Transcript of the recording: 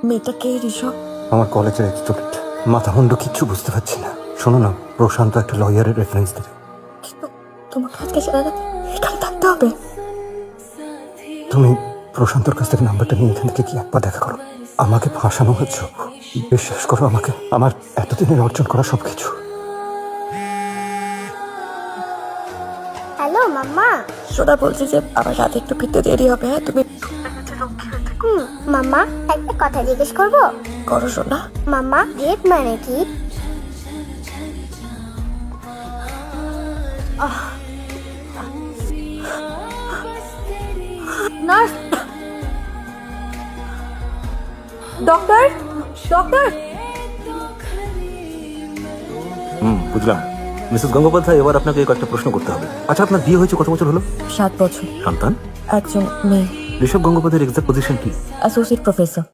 মেয়েটা কে ঋষভ? আমার কলেজের স্টুডেন্ট, মাথা মুন্ডু কিচ্ছু বুঝতে পারছি না। শোনো না, প্রশান্ত একটা লয়ারের রেফারেন্স দেবে। কিন্তু তোমাকে আজকে জানা এখানে থাকতে হবে। তুমি প্রশান্তর কাছ থেকে নাম্বারটা নিয়ে এখান থেকে কি একবার দেখা করো। আমাকে ফাঁসানো হচ্ছে, বিশ্বাস করো আমাকে। আমার এতদিনের অর্জন করা সবকিছু। হ্যালো মাম্মা। সোনা বলছি যে আমার রাতে একটু ফিরতে দেরি হবে। হ্যাঁ, তুমি মাম্মা, একটা কথা জিজ্ঞেস করবো? করো সোনা। মাম্মা, গেট মানে কি? Nurse, doctor, doctor. বুঝলাম। মিসেস গঙ্গোপাধ্যায়, এবার আপনাকে কয়েকটা প্রশ্ন করতে হবে। আচ্ছা, আপনার বিয়ে হয়েছে কত বছর হলো? 7 বছর। সন্তান? একজন মেয়ে, ঋষভ গঙ্গোপাধ্যায়ের এক্সাক্ট পজিশন কি? Associate professor.